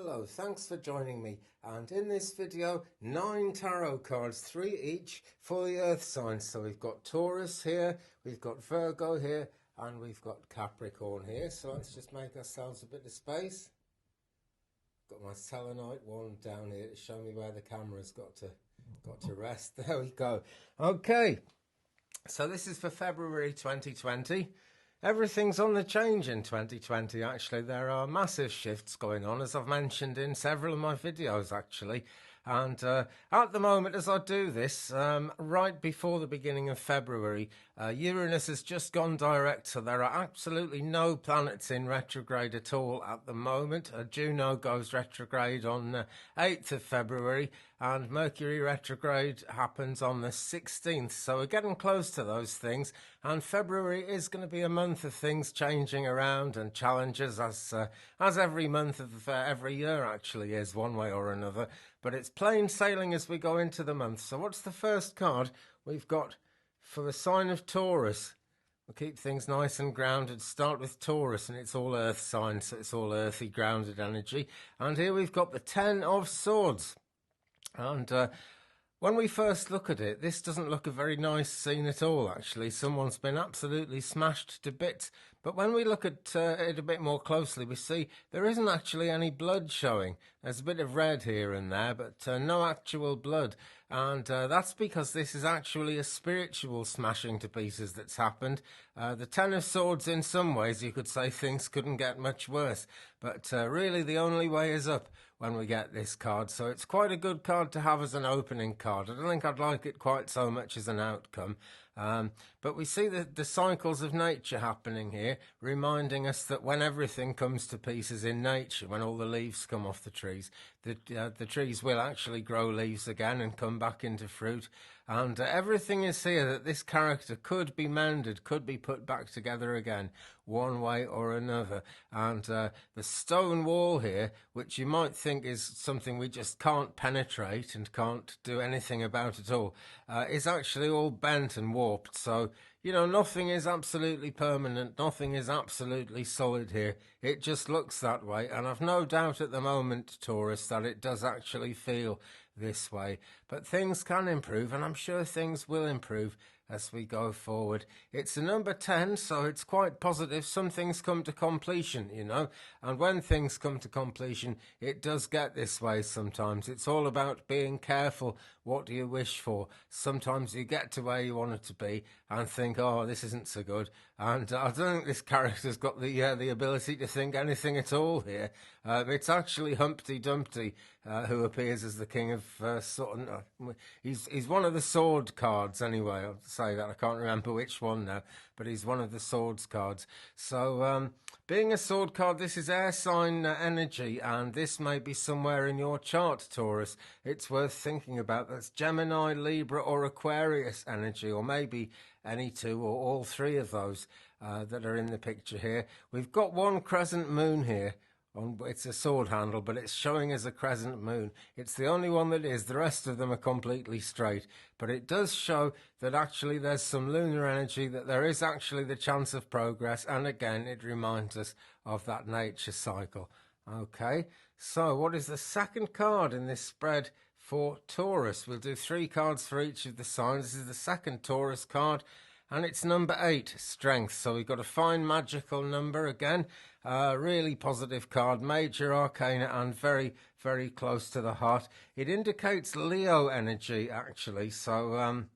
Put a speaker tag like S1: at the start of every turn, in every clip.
S1: Hello, thanks for joining me, and in this video 9 tarot cards, 3 each for the earth signs. So we've got Taurus here, we've got Virgo here, and we've got Capricorn here. So let's just make ourselves a bit of space. Got my selenite wand down here to show me where the camera's got to rest. There we go. Okay, so this is for February 2020. Everything's on the change in 2020, actually. There are massive shifts going on, as I've mentioned in several of my videos, actually. And at the moment, as I do this, right before the beginning of February, Uranus has just gone direct, so there are absolutely no planets in retrograde at all at the moment. Juno goes retrograde on 8th of February, and Mercury retrograde happens on the 16th. So we're getting close to those things, and February is going to be a month of things changing around and challenges, as every month of every year actually is, one way or another. But it's plain sailing as we go into the month. So what's the first card we've got for the sign of Taurus? We'll keep things nice and grounded. Start with Taurus, and it's all earth signs, so it's all earthy, grounded energy. And here we've got the 10 of Swords. And when we first look at it, this doesn't look a very nice scene at all, actually. Someone's been absolutely smashed to bits. But when we look at it a bit more closely, we see there isn't actually any blood showing. There's a bit of red here and there, but no actual blood. And that's because this is actually a spiritual smashing to pieces that's happened. The 10 of Swords, in some ways, you could say things couldn't get much worse. But really, the only way is up when we get this card. So it's quite a good card to have as an opening card. I don't think I'd like it quite so much as an outcome. But we see the cycles of nature happening here, reminding us that when everything comes to pieces in nature, when all the leaves come off the trees, the trees will actually grow leaves again and come back into fruit. And everything is here that this character could be mended, could be put back together again, one way or another. And the stone wall here, which you might think is something we just can't penetrate and can't do anything about at all, is actually all bent and warped. So, you know, nothing is absolutely permanent, nothing is absolutely solid here. It just looks that way, and I've no doubt at the moment, Taurus, that it does actually feel this way. But things can improve, and I'm sure things will improve as we go forward. It's a number 10, so it's quite positive. Some things come to completion, you know, and when things come to completion, it does get this way sometimes. It's all about being careful. What do you wish for? Sometimes you get to where you want it to be and think, oh, this isn't so good. And I don't think this character's got the ability to think anything at all here. It's actually Humpty Dumpty who appears as the king of Sword. He's one of the sword cards anyway. I'll say that. I can't remember which one now, but he's one of the swords cards. So being a sword card, this is air sign energy, and this may be somewhere in your chart, Taurus. It's worth thinking about. That's Gemini, Libra, or Aquarius energy, or maybe any two or all three of those that are in the picture here. We've got one crescent moon here. It's a sword handle, but it's showing as a crescent moon. It's the only one that is. The rest of them are completely straight. But it does show that actually there's some lunar energy, that there is actually the chance of progress. And again, it reminds us of that nature cycle. Okay, so what is the second card in this spread for Taurus? We'll do 3 cards for each of the signs. This is the second Taurus card, and it's number 8, Strength. So we've got a fine magical number again. Really positive card, major arcana, and very, very close to the heart. It indicates Leo energy, actually. So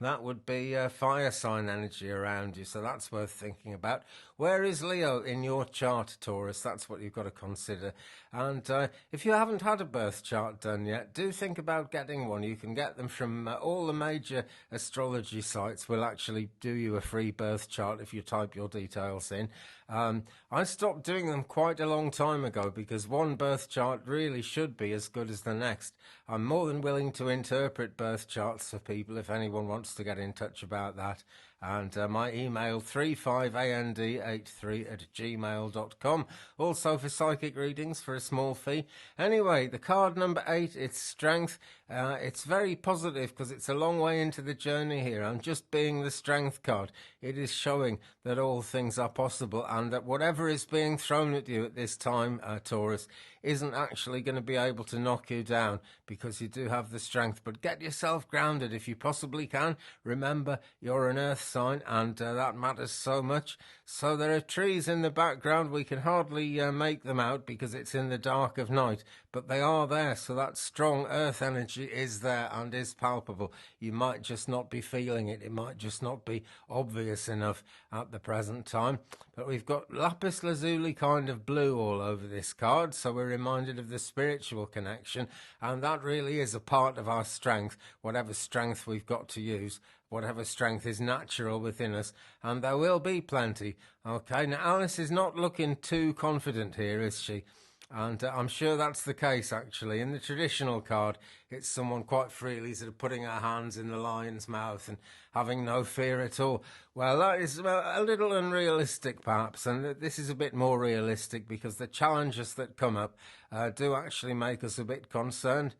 S1: that would be fire sign energy around you, so that's worth thinking about. Where is Leo in your chart, Taurus? That's what you've got to consider. And if you haven't had a birth chart done yet, do think about getting one. You can get them from all the major astrology sites. Will actually do you a free birth chart if you type your details in. I stopped doing them quite a long time ago because one birth chart really should be as good as the next. I'm more than willing to interpret birth charts for people if anyone wants to get in touch about that. and my email 35and83@gmail.com. Also for psychic readings for a small fee. Anyway, the card number 8, it's strength. It's very positive because it's a long way into the journey here, and just being the strength card, it is showing that all things are possible, and that whatever is being thrown at you at this time, Taurus, isn't actually going to be able to knock you down, because you do have the strength. But get yourself grounded if you possibly can. Remember, you're an earth sign, and that matters so much. So there are trees in the background. We can hardly make them out because it's in the dark of night, but they are there. So that strong earth energy is there and is palpable. You might just not be feeling it. It might just not be obvious enough at the present time. But we've got lapis lazuli kind of blue all over this card, so we're reminded of the spiritual connection, and that really is a part of our strength, whatever strength we've got to use, whatever strength is natural within us, and there will be plenty. Okay, now Alice is not looking too confident here, is she? And I'm sure that's the case, actually. In the traditional card, it's someone quite freely sort of putting her hands in the lion's mouth and having no fear at all. Well, that is a little unrealistic, perhaps, and this is a bit more realistic, because the challenges that come up do actually make us a bit concerned.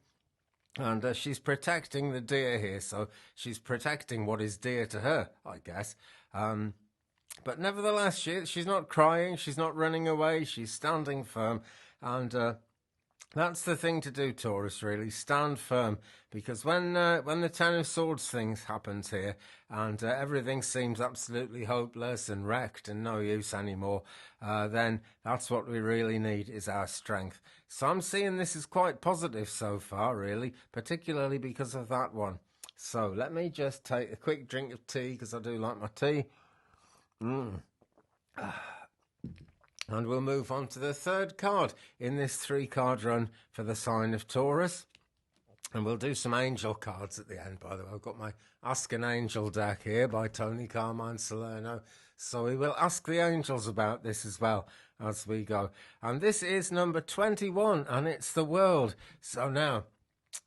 S1: And she's protecting the deer here, so she's protecting what is dear to her, I guess. But nevertheless, she's not crying, she's not running away, she's standing firm. And that's the thing to do, Taurus, really. Stand firm, because when the Ten of Swords things happens here, and everything seems absolutely hopeless and wrecked and no use anymore, then that's what we really need, is our strength. So I'm seeing this is quite positive so far, really, particularly because of that one. So let me just take a quick drink of tea, because I do like my tea. And we'll move on to the third card in this 3-card run for the sign of Taurus. And we'll do some angel cards at the end, by the way. I've got my Ask an Angel deck here by Tony Carmine Salerno. So we will ask the angels about this as well as we go. And this is number 21, and it's the World. So now,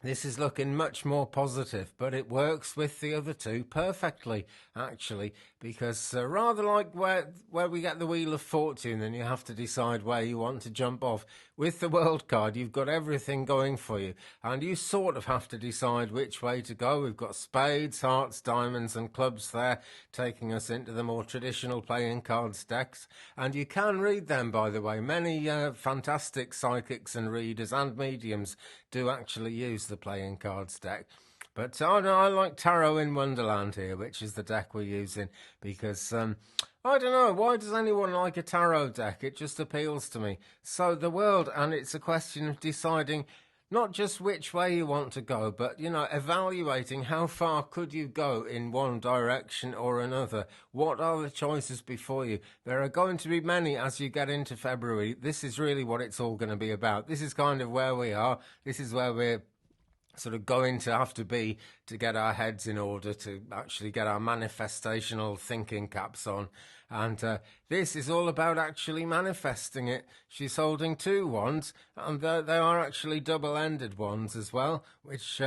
S1: this is looking much more positive, but it works with the other two perfectly, actually, because rather like where we get the Wheel of Fortune and you have to decide where you want to jump off, with the World card, you've got everything going for you, and you sort of have to decide which way to go. We've got spades, hearts, diamonds, and clubs there, taking us into the more traditional playing cards decks, and you can read them, by the way. Many fantastic psychics and readers and mediums do actually use the playing cards deck. But I like Tarot in Wonderland here, which is the deck we're using, because I don't know, why does anyone like a tarot deck? It just appeals to me. So the World, and it's a question of deciding not just which way you want to go, but, you know, evaluating how far could you go in one direction or another. What are the choices before you? There are going to be many as you get into February. This is really what it's all going to be about. This is kind of where we are. This is where we're sort of going to have to be to get our heads in order, to actually get our manifestational thinking caps on. And this is all about actually manifesting it. She's holding 2 wands, and they are actually double-ended wands as well, which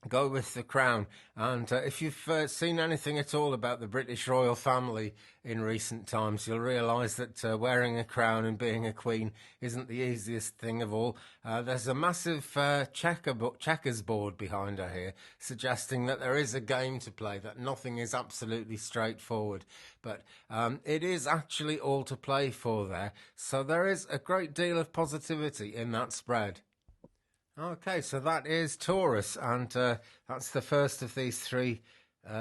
S1: go with the crown. And if you've seen anything at all about the British royal family in recent times, you'll realise that wearing a crown and being a queen isn't the easiest thing of all. There's a massive checkers board behind her here, suggesting that there is a game to play, that nothing is absolutely straightforward. But it is actually all to play for there. So there is a great deal of positivity in that spread. Okay, so that is Taurus, and that's the first of these 3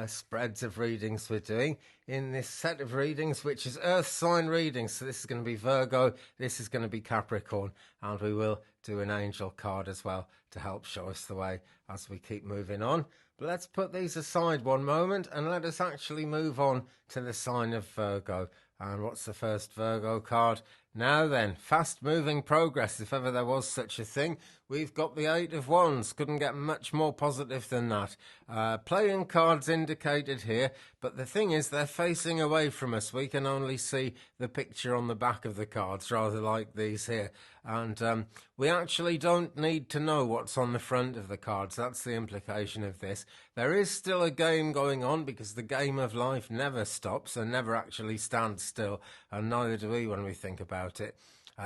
S1: spreads of readings we're doing in this set of readings, which is Earth sign readings. So this is going to be Virgo, this is going to be Capricorn, and we will do an angel card as well to help show us the way as we keep moving on. But let's put these aside one moment and let us actually move on to the sign of Virgo. And what's the first Virgo card? Now then, fast-moving progress, if ever there was such a thing. We've got the 8 of Wands. Couldn't get much more positive than that. Playing cards indicated here, But the thing is, they're facing away from us. We can only see the picture on the back of the cards, rather like these here. And we actually don't need to know what's on the front of the cards. That's the implication of this. There is still a game going on, because the game of life never stops and never actually stands still, and neither do we when we think about it.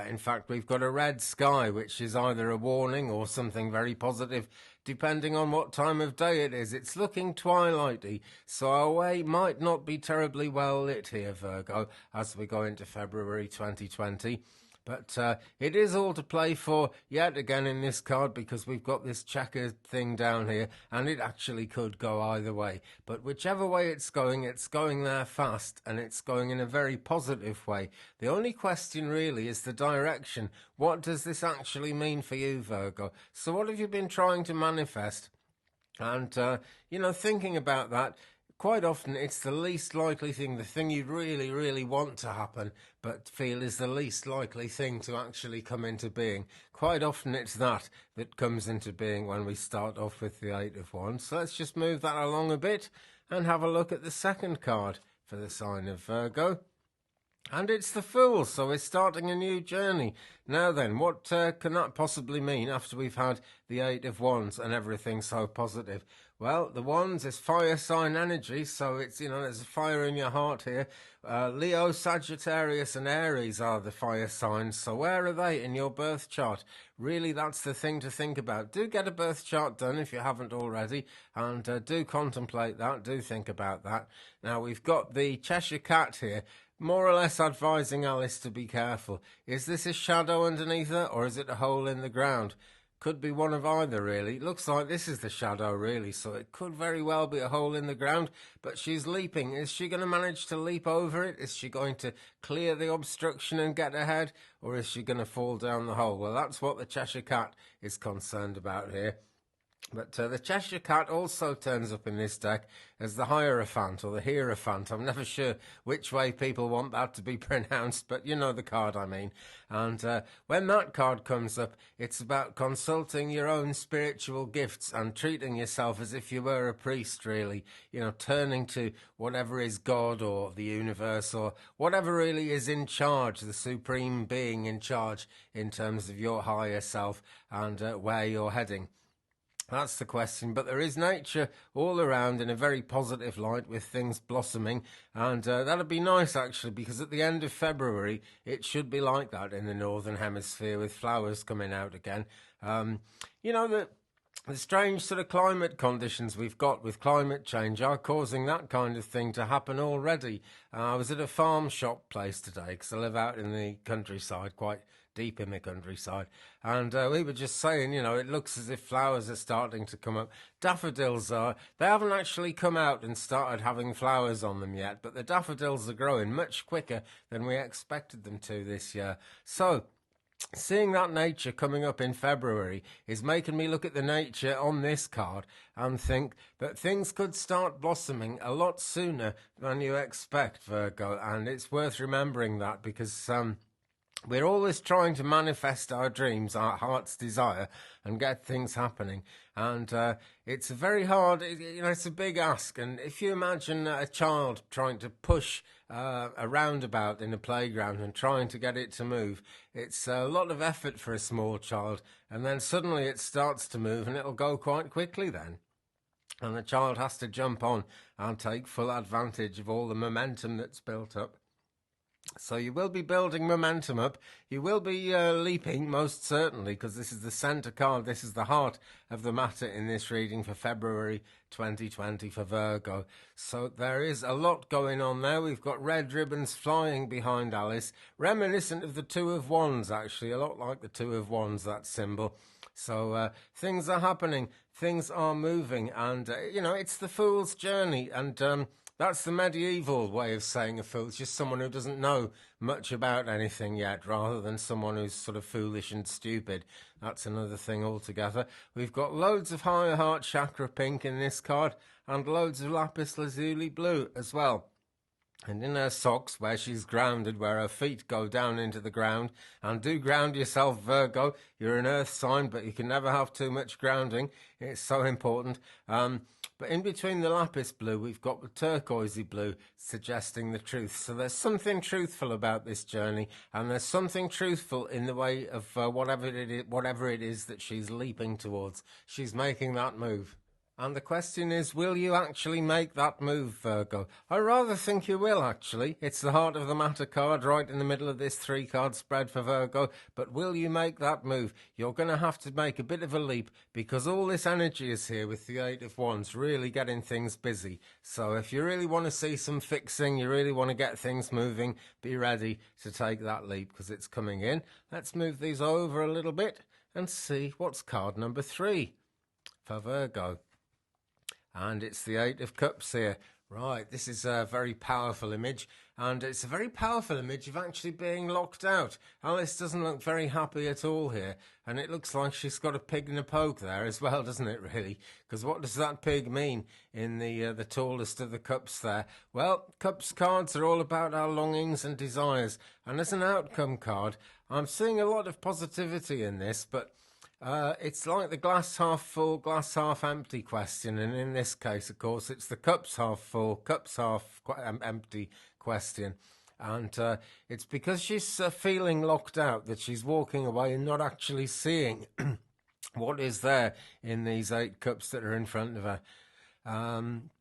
S1: In fact, we've got a red sky, which is either a warning or something very positive, depending on what time of day it is. It's looking twilighty, so our way might not be terribly well lit here, Virgo, as we go into February 2020. But it is all to play for yet again in this card, because we've got this checkered thing down here, and it actually could go either way. But whichever way it's going there fast, and it's going in a very positive way. The only question really is the direction. What does this actually mean for you, Virgo? So what have you been trying to manifest? And, thinking about that, quite often it's the least likely thing, the thing you really, really want to happen, but feel is the least likely thing to actually come into being. Quite often it's that comes into being when we start off with the Eight of Wands. So let's just move that along a bit and have a look at the second card for the sign of Virgo. And it's the Fool, so we're starting a new journey. Now then, what can that possibly mean after we've had the Eight of Wands and everything so positive? Well, the Wands is fire sign energy, so it's, there's a fire in your heart here. Leo, Sagittarius and Aries are the fire signs, so where are they in your birth chart? Really, that's the thing to think about. Do get a birth chart done if you haven't already, and do contemplate that, do think about that. Now, we've got the Cheshire Cat here, more or less advising Alice to be careful. Is this a shadow underneath her, or is it a hole in the ground? Could be one of either, really. It looks like this is the shadow, really, so it could very well be a hole in the ground, but she's leaping. Is she going to manage to leap over it? Is she going to clear the obstruction and get ahead, or is she going to fall down the hole? Well, that's what the Cheshire Cat is concerned about here. But the Cheshire Cat also turns up in this deck as the Hierophant, or the Hierophant. I'm never sure which way people want that to be pronounced, but you know the card I mean. And when that card comes up, it's about consulting your own spiritual gifts and treating yourself as if you were a priest, really. Turning to whatever is God or the universe or whatever really is in charge, the supreme being in charge in terms of your higher self and where you're heading. That's the question, but there is nature all around in a very positive light with things blossoming, and that'd be nice actually, because at the end of February it should be like that in the Northern Hemisphere with flowers coming out again. The strange sort of climate conditions we've got with climate change are causing that kind of thing to happen already. I was at a farm shop place today because I live out in the countryside, quite deep in the countryside, and we were just saying, it looks as if flowers are starting to come up. Daffodils they haven't actually come out and started having flowers on them yet, but the daffodils are growing much quicker than we expected them to this year. So seeing that nature coming up in February is making me look at the nature on this card and think that things could start blossoming a lot sooner than you expect, Virgo, and it's worth remembering that, because we're always trying to manifest our dreams, our heart's desire, and get things happening. And it's very hard, it's a big ask. And if you imagine a child trying to push a roundabout in a playground and trying to get it to move, it's a lot of effort for a small child. And then suddenly it starts to move, and it'll go quite quickly then. And the child has to jump on and take full advantage of all the momentum that's built up. So you will be building momentum up. You will be leaping, most certainly, because this is the centre card. This is the heart of the matter in this reading for February 2020 for Virgo. So there is a lot going on there. We've got red ribbons flying behind Alice, reminiscent of the Two of Wands, actually, a lot like the Two of Wands, that symbol. So things are happening, things are moving, and, it's the Fool's journey, and that's the medieval way of saying a fool. It's just someone who doesn't know much about anything yet, rather than someone who's sort of foolish and stupid. That's another thing altogether. We've got loads of higher heart chakra pink in this card, and loads of lapis lazuli blue as well. And in her socks, where she's grounded, where her feet go down into the ground, and do ground yourself, Virgo. You're an earth sign, but you can never have too much grounding. It's so important. But in between the lapis blue, we've got the turquoisey blue, suggesting the truth. So there's something truthful about this journey, and there's something truthful in the way of whatever it is that she's leaping towards. She's making that move. And the question is, will you actually make that move, Virgo? I rather think you will, actually. It's the heart of the matter card right in the middle of this 3-card spread for Virgo. But will you make that move? You're going to have to make a bit of a leap, because all this energy is here with the 8 of Wands, really getting things busy. So if you really want to see some fixing, you really want to get things moving, be ready to take that leap, because it's coming in. Let's move these over a little bit and see what's card number 3 for Virgo. And it's the 8 of Cups here. Right, this is a very powerful image, and it's a very powerful image of actually being locked out. Alice doesn't look very happy at all here, and it looks like she's got a pig in a poke there as well, doesn't it, really? Because what does that pig mean in the tallest of the cups there? Well, Cups cards are all about our longings and desires, and as an outcome card, I'm seeing a lot of positivity in this, but it's like the glass half full, glass half empty question, and in this case, of course, it's the cups half full, cups half empty question. And it's because she's feeling locked out that she's walking away and not actually seeing what is there in these 8 cups that are in front of her.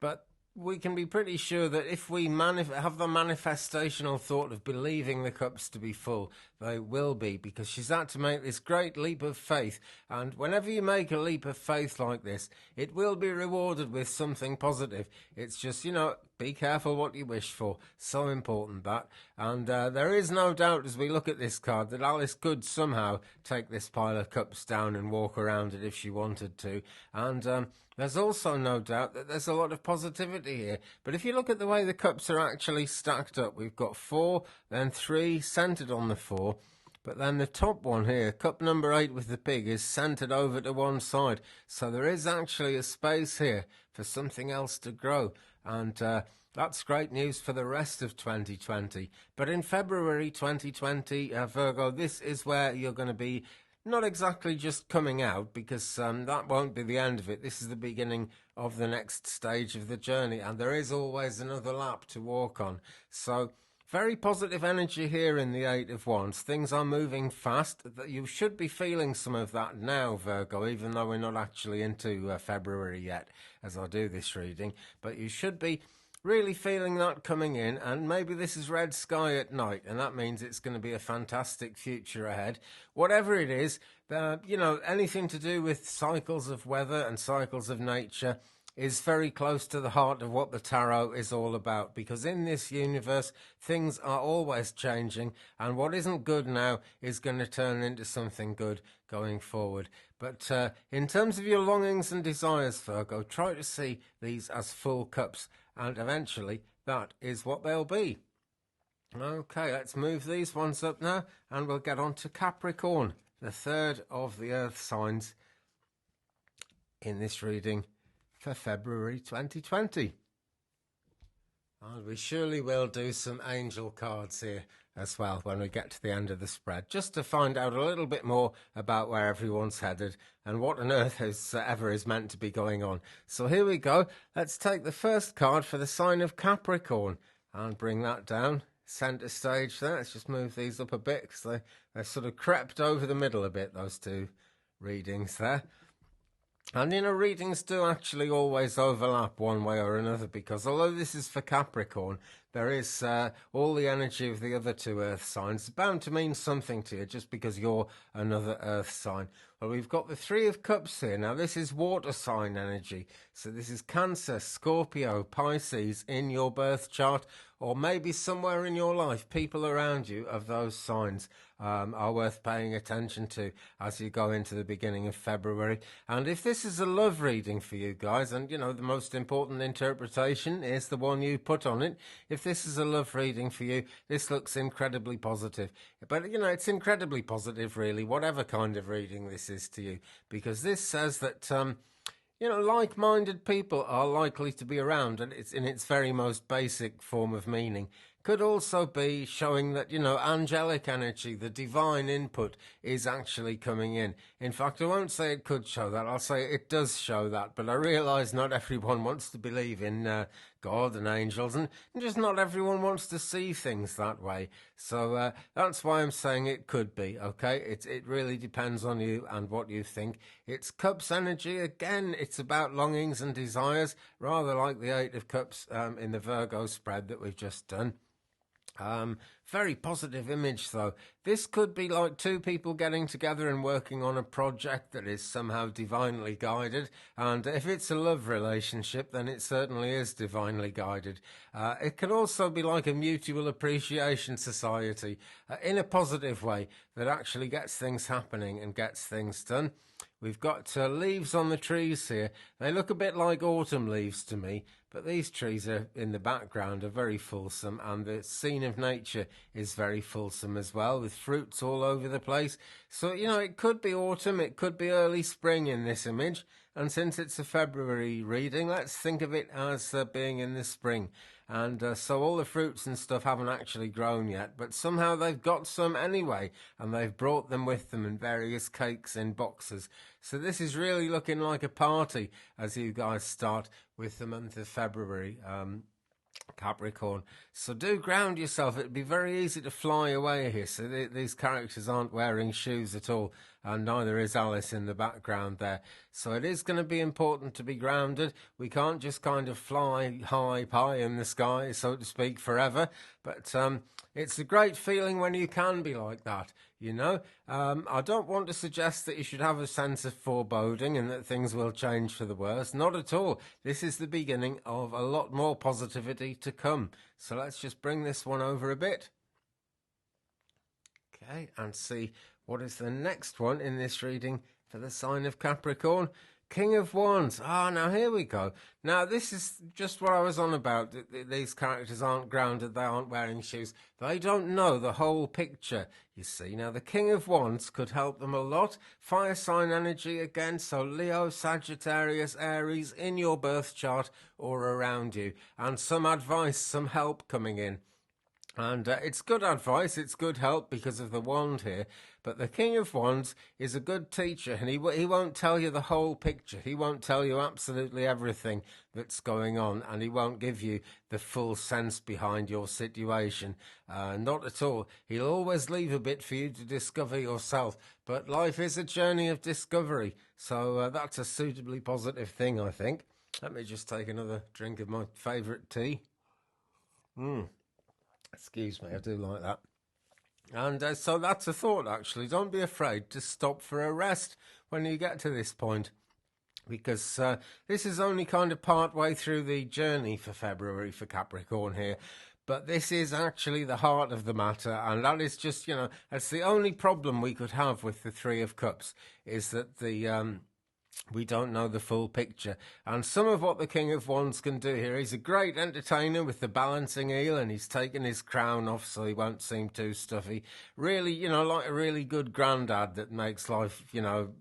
S1: But we can be pretty sure that if we have the manifestational thought of believing the cups to be full, they will be, because she's had to make this great leap of faith. And whenever you make a leap of faith like this, it will be rewarded with something positive. It's just, be careful what you wish for. So important, that. And there is no doubt, as we look at this card, that Alice could somehow take this pile of cups down and walk around it if she wanted to. And there's also no doubt that there's a lot of positivity here. But if you look at the way the cups are actually stacked up, we've got 4, then 3 centered on the 4. But then the top one here, cup number 8 with the pig, is centered over to one side. So there is actually a space here for something else to grow. And that's great news for the rest of 2020. But in February 2020, Virgo, this is where you're going to be not exactly just coming out, because that won't be the end of it. This is the beginning of the next stage of the journey, and there is always another lap to walk on. So very positive energy here in the 8 of Wands. Things are moving fast. You should be feeling some of that now, Virgo, even though we're not actually into February yet as I do this reading. But you should be really feeling that coming in, and maybe this is red sky at night, and that means it's going to be a fantastic future ahead. Whatever it is, anything to do with cycles of weather and cycles of nature is very close to the heart of what the tarot is all about, because in this universe, things are always changing, and what isn't good now is going to turn into something good going forward. But in terms of your longings and desires, Virgo, try to see these as full cups, and eventually that is what they'll be. Okay, let's move these ones up now, and we'll get on to Capricorn, the 3rd of the earth signs in this reading for February 2020. And we surely will do some angel cards here as well when we get to the end of the spread, just to find out a little bit more about where everyone's headed and what on earth ever is meant to be going on. So here we go. Let's take the first card for the sign of Capricorn and bring that down centre stage there. Let's just move these up a bit, because they've sort of crept over the middle a bit, those two readings there. And readings do actually always overlap one way or another, because although this is for Capricorn, there is all the energy of the other 2 earth signs. It's bound to mean something to you just because you're another earth sign. Well, we've got the 3 of Cups here. Now, this is water sign energy. So this is Cancer, Scorpio, Pisces in your birth chart, or maybe somewhere in your life, people around you of those signs are worth paying attention to as you go into the beginning of February. And if this is a love reading for you guys, and, the most important interpretation is the one you put on it. If this is a love reading for you, this looks incredibly positive. But, it's incredibly positive, really, whatever kind of reading this is to you, because this says that like-minded people are likely to be around, and it's in its very most basic form of meaning. could also be showing that, you know, angelic energy, the divine input is actually coming in. In fact, I won't say it could show that, I'll say it does show that, but I realise not everyone wants to believe in God and angels, and just not everyone wants to see things that way. So that's why I'm saying it could be, okay? It really depends on you and what you think. It's Cups energy. Again, it's about longings and desires, rather like the Eight of Cups in the Virgo spread that we've just done. Very positive image though. This could be like two people getting together and working on a project that is somehow divinely guided, and if it's a love relationship then it certainly is divinely guided. It can also be like a mutual appreciation society in a positive way that actually gets things happening and gets things done. We've got leaves on the trees here. They look a bit like autumn leaves to me, but these trees are in the background are very fulsome, and the scene of nature is very fulsome as well, with fruits all over the place. So, you know, it could be autumn, it could be early spring in this image, and since it's a February reading, let's think of it as being in the spring. And so all the fruits and stuff haven't actually grown yet, but somehow they've got some anyway, and they've brought them with them in various cakes in boxes. So this is really looking like a party as you guys start with the month of February, Capricorn. So do ground yourself. It'd be very easy to fly away here. So these characters aren't wearing shoes at all, and neither is Alice in the background there. So it is going to be important to be grounded. We can't just kind of fly high in the sky, so to speak, forever. But it's a great feeling when you can be like that, you know. I don't want to suggest that you should have a sense of foreboding and that things will change for the worse. Not at all. This is the beginning of a lot more positivity to come. So let's just bring this one over a bit. Okay, and see what is the next one in this reading for the sign of Capricorn. King of Wands. Now here we go. Now this is just what I was on about. These characters aren't grounded, they aren't wearing shoes. They don't know the whole picture, you see. Now the King of Wands could help them a lot. Fire sign energy again, so Leo, Sagittarius, Aries in your birth chart or around you. And some advice, some help coming in. And it's good advice, it's good help because of the wand here. But the King of Wands is a good teacher, and he won't tell you the whole picture. He won't tell you absolutely everything that's going on, and he won't give you the full sense behind your situation. Not at all. He'll always leave a bit for you to discover yourself. But life is a journey of discovery, so that's a suitably positive thing, I think. Let me just take another drink of my favourite tea. Excuse me, I do like that. And so that's a thought, actually. Don't be afraid to stop for a rest when you get to this point, because this is only kind of part way through the journey for February for Capricorn here. But this is actually the heart of the matter, and that is just, you know, that's the only problem we could have with the Three of Cups, is that we don't know the full picture. And some of what the King of Wands can do here, he's a great entertainer with the balancing eel, and he's taken his crown off so he won't seem too stuffy. Really, you know, like a really good granddad that makes life, you know,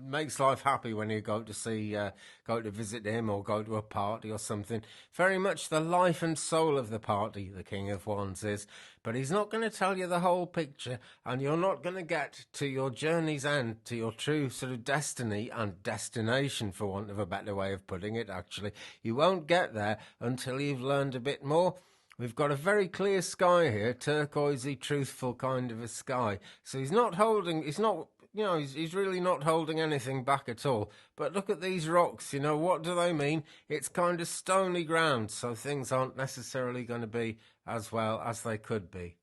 S1: makes life happy when you go to visit him or go to a party or something. Very much the life and soul of the party, the King of Wands is. But he's not going to tell you the whole picture, and you're not going to get to your journey's end, to your true sort of destiny and destination, for want of a better way of putting it, actually. You won't get there until you've learned a bit more. We've got a very clear sky here, turquoisey, truthful kind of a sky. So he's really not holding anything back at all. But look at these rocks, you know, what do they mean? It's kind of stony ground, so things aren't necessarily going to be as well as they could be.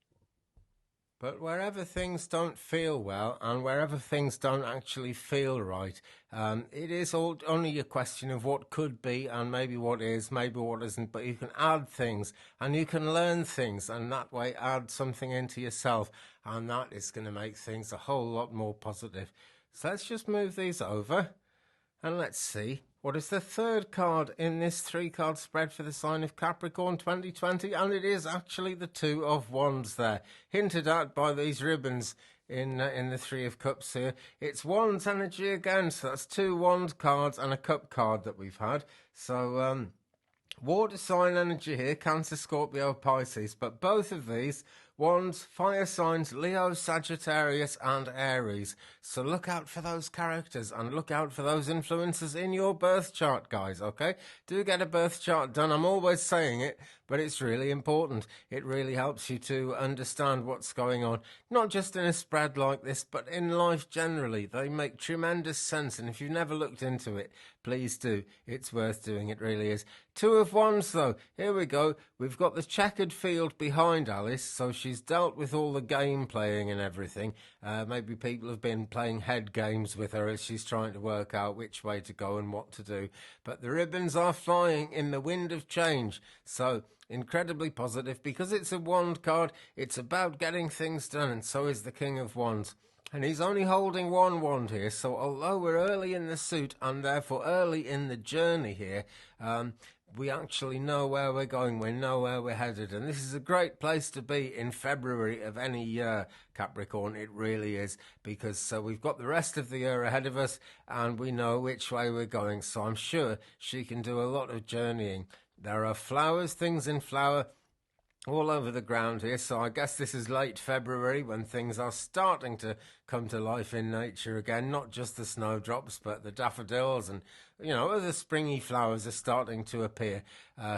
S1: But wherever things don't feel well, and wherever things don't actually feel right, it is only a question of what could be, and maybe what is, maybe what isn't. But you can add things, and you can learn things, and that way add something into yourself, and that is going to make things a whole lot more positive. So let's just move these over, and let's see. What is the third card in this 3-card spread for the sign of Capricorn 2020? And it is actually the Two of Wands there, hinted at by these ribbons in the Three of Cups here. It's Wands energy again, so that's 2 Wand cards and a Cup card that we've had. So water sign energy here, Cancer, Scorpio, Pisces, but both of these wands, fire signs, Leo, Sagittarius and Aries. So look out for those characters and look out for those influences in your birth chart, guys, okay? Do get a birth chart done. I'm always saying it, but it's really important. It really helps you to understand what's going on, not just in a spread like this, but in life generally. They make tremendous sense, and if you've never looked into it, please do. It's worth doing, it really is. Two of Wands, though. Here we go. We've got the checkered field behind Alice, so she's dealt with all the game playing and everything. Maybe people have been playing head games with her as she's trying to work out which way to go and what to do. But the ribbons are flying in the wind of change, so incredibly positive. Because it's a wand card, it's about getting things done, and so is the King of Wands. And he's only holding one wand here, so although we're early in the suit and therefore early in the journey here, we actually know where we're going, we know where we're headed, and this is a great place to be in February of any year, Capricorn. It really is, because we've got the rest of the year ahead of us and we know which way we're going, so I'm sure she can do a lot of journeying. There are flowers, things in flower all over the ground here, so I guess this is late February when things are starting to come to life in nature again, not just the snowdrops but the daffodils and, you know, other springy flowers are starting to appear.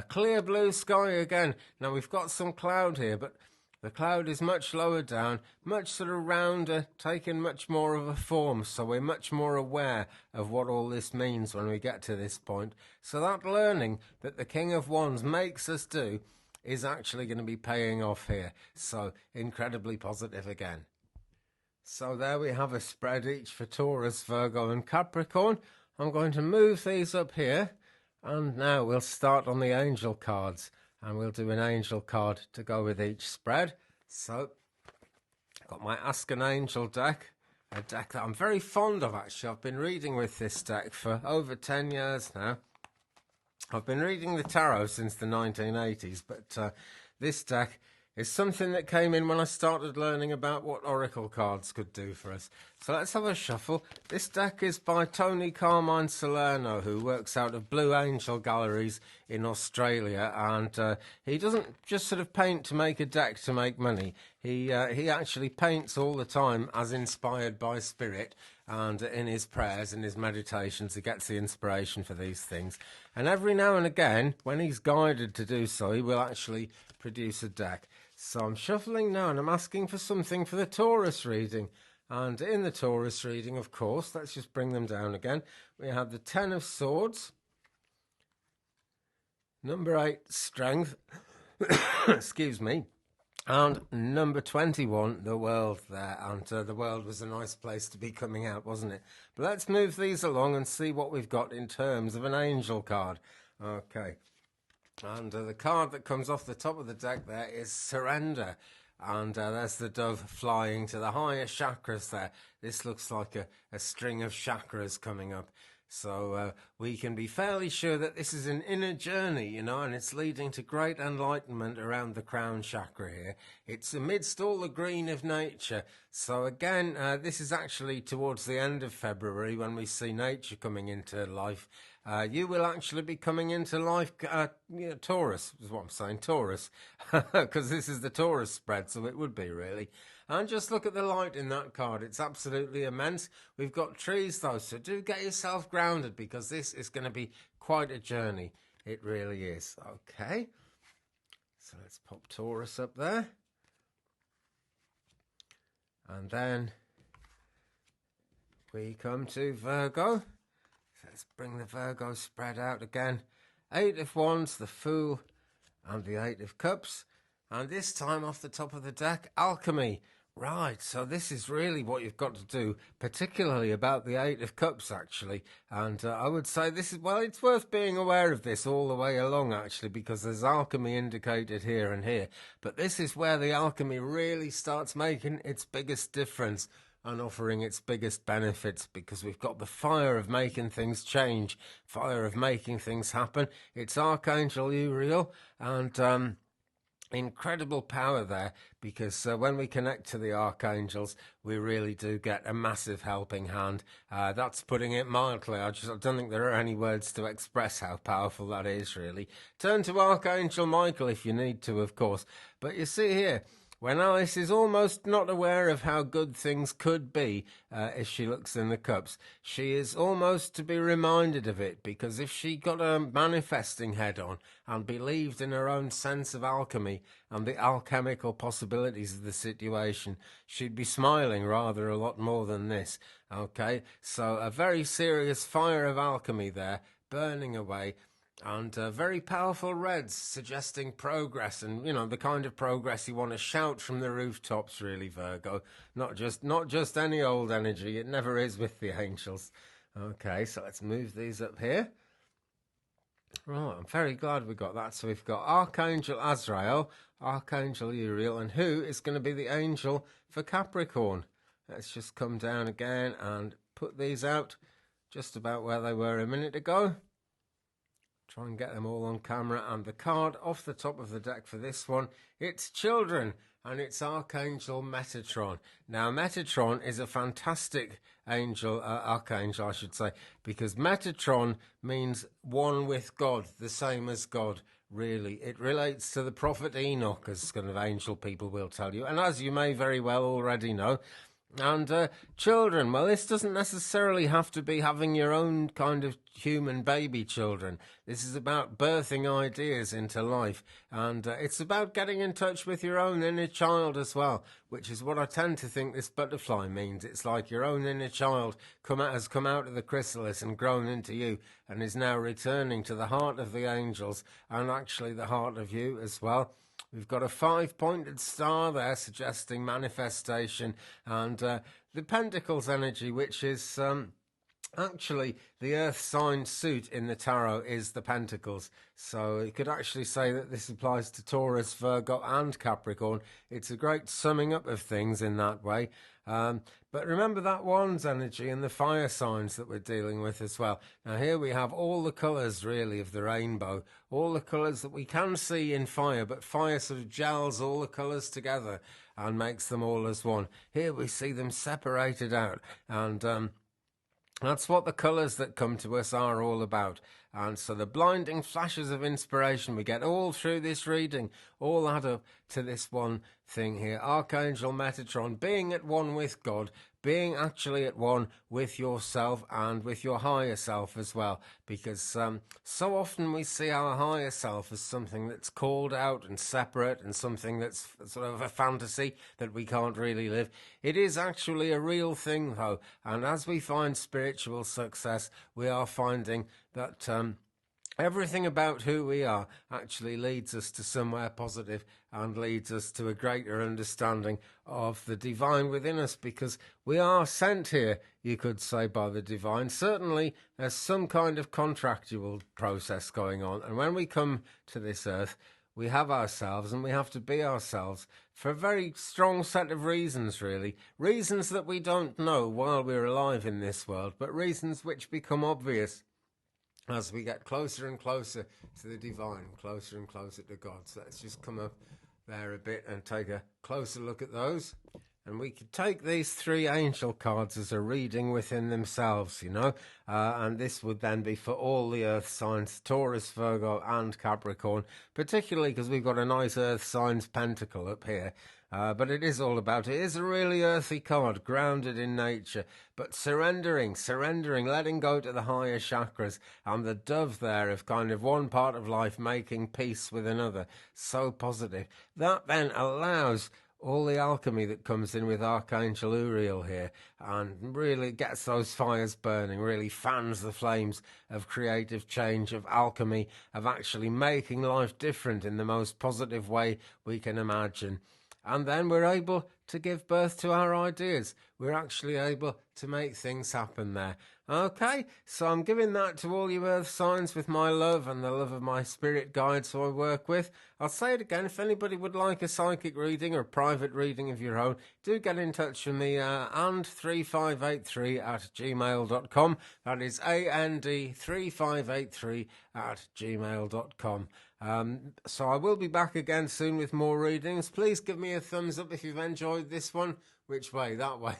S1: Clear blue sky again. Now we've got some cloud here, but the cloud is much lower down, much sort of rounder, taking much more of a form, so we're much more aware of what all this means when we get to this point. So that learning that the King of Wands makes us do is actually going to be paying off here. So incredibly positive again. So there we have a spread each for Taurus, Virgo and Capricorn. I'm going to move these up here, and now we'll start on the angel cards, and we'll do an angel card to go with each spread. So I've got my Ask an Angel deck, a deck that I'm very fond of actually. I've been reading with this deck for over 10 years now. I've been reading the tarot since the 1980s, but this deck is something that came in when I started learning about what oracle cards could do for us. So let's have a shuffle. This deck is by Tony Carmine Salerno, who works out of Blue Angel Galleries in Australia, and he doesn't just sort of paint to make a deck to make money. He actually paints all the time as inspired by spirit, and in his prayers and his meditations he gets the inspiration for these things. And every now and again, when he's guided to do so, he will actually produce a deck. So I'm shuffling now and I'm asking for something for the Taurus reading. And in the Taurus reading, of course, let's just bring them down again. We have the Ten of Swords, number 8, Strength, excuse me, and number 21, the World there. And the World was a nice place to be coming out, wasn't it? But let's move these along and see what we've got in terms of an angel card. Okay. And the card that comes off the top of the deck there is Surrender. And there's the dove flying to the higher chakras there. This looks like a string of chakras coming up. So we can be fairly sure that this is an inner journey, you know, and it's leading to great enlightenment around the crown chakra here. It's amidst all the green of nature. So again, this is actually towards the end of February when we see nature coming into life. You will actually be coming into life, Taurus is what I'm saying, Taurus, because this is the Taurus spread, so it would be really. And just look at the light in that card. It's absolutely immense. We've got trees though, so do get yourself grounded because this is going to be quite a journey. It really is. Okay. So let's pop Taurus up there. And then we come to Virgo. Let's bring the Virgo spread out again. 8 of Wands, the Fool, and the 8 of Cups. And this time off the top of the deck, Alchemy. Right, so this is really what you've got to do, particularly about the 8 of Cups, actually. And I would say this is, well, it's worth being aware of this all the way along, actually, because there's alchemy indicated here and here. But this is where the alchemy really starts making its biggest difference and offering its biggest benefits, because we've got the fire of making things change, fire of making things happen. It's Archangel Uriel, and incredible power there, because when we connect to the archangels, we really do get a massive helping hand. That's putting it mildly. I don't think there are any words to express how powerful that is, really. Turn to Archangel Michael if you need to, of course. But you see here, when Alice is almost not aware of how good things could be if she looks in the cups, she is almost to be reminded of it, because if she got a manifesting head on and believed in her own sense of alchemy and the alchemical possibilities of the situation, she'd be smiling rather a lot more than this. Okay, so a very serious fire of alchemy there, burning away. And very powerful reds, suggesting progress, and you know, the kind of progress you want to shout from the rooftops, really, Virgo. Not just any old energy. It never is with the angels. Okay, so let's move these up here. Right, I'm very glad we got that. So we've got Archangel Azrael, Archangel Uriel, and who is going to be the angel for Capricorn? Let's just come down again and put these out just about where they were a minute ago. Try and get them all on camera. And the card off the top of the deck for this one, it's children, and it's Archangel Metatron. Now, Metatron is a fantastic archangel, I should say, because Metatron means one with God, the same as God, really. It relates to the prophet Enoch, as kind of angel people will tell you, and as you may very well already know. And children, well, this doesn't necessarily have to be having your own kind of human baby children. This is about birthing ideas into life, and it's about getting in touch with your own inner child as well, which is what I tend to think this butterfly means. It's like your own inner child has come out of the chrysalis and grown into you, and is now returning to the heart of the angels, and actually the heart of you as well. We've got a 5-pointed star there, suggesting manifestation, and the Pentacles energy, which is actually the Earth sign suit in the tarot, is the Pentacles. So you could actually say that this applies to Taurus, Virgo and Capricorn. It's a great summing up of things in that way. But remember that Wands energy and the fire signs that we're dealing with as well. Now here we have all the colours really of the rainbow, all the colours that we can see in fire, but fire sort of gels all the colours together and makes them all as one. Here we see them separated out, and that's what the colours that come to us are all about. And so the blinding flashes of inspiration we get all through this reading all add up to this one thing here. Archangel Metatron, being at one with God, being actually at one with yourself and with your higher self as well. Because so often we see our higher self as something that's called out and separate, and something that's sort of a fantasy that we can't really live. It is actually a real thing though, and as we find spiritual success, we are finding that everything about who we are actually leads us to somewhere positive and leads us to a greater understanding of the divine within us, because we are sent here, you could say, by the divine. Certainly there's some kind of contractual process going on, and when we come to this earth, we have ourselves, and we have to be ourselves for a very strong set of reasons, really. Reasons that we don't know while we're alive in this world, but reasons which become obvious as we get closer and closer to the divine, closer and closer to God. So let's just come up there a bit and take a closer look at those. And we could take these 3 angel cards as a reading within themselves, you know. And this would then be for all the earth signs, Taurus, Virgo and Capricorn, particularly because we've got a nice earth signs pentacle up here. But it is all about, it is a really earthy card, grounded in nature, but surrendering, letting go to the higher chakras, and the dove there of kind of one part of life making peace with another. So positive. That then allows all the alchemy that comes in with Archangel Uriel here, and really gets those fires burning, really fans the flames of creative change, of alchemy, of actually making life different in the most positive way we can imagine. And then we're able to give birth to our ideas. We're actually able to make things happen there. Okay, so I'm giving that to all you earth signs with my love and the love of my spirit guides who I work with. I'll say it again, if anybody would like a psychic reading or a private reading of your own, do get in touch with me, and3583@gmail.com. That is AND3583@gmail.com. So I will be back again soon with more readings. Please give me a thumbs up if you've enjoyed this one. Which way? That way.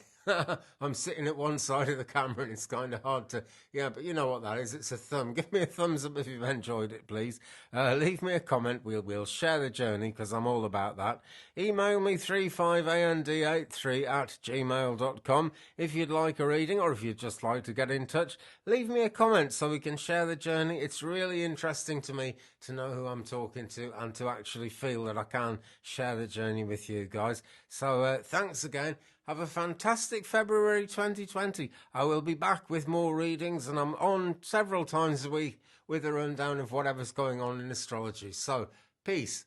S1: I'm sitting at one side of the camera and it's kind of hard to, yeah, but you know what that is. It's a thumb. Give me a thumbs up if you've enjoyed it, please. Leave me a comment. We'll share the journey because I'm all about that. Email me 35and83@gmail.com if you'd like a reading, or if you'd just like to get in touch. Leave me a comment so we can share the journey. It's really interesting to me to know who I'm talking to and to actually feel that I can share the journey with you guys. So thanks again. Have a fantastic February 2020. I will be back with more readings, and I'm on several times a week with a rundown of whatever's going on in astrology. So, peace.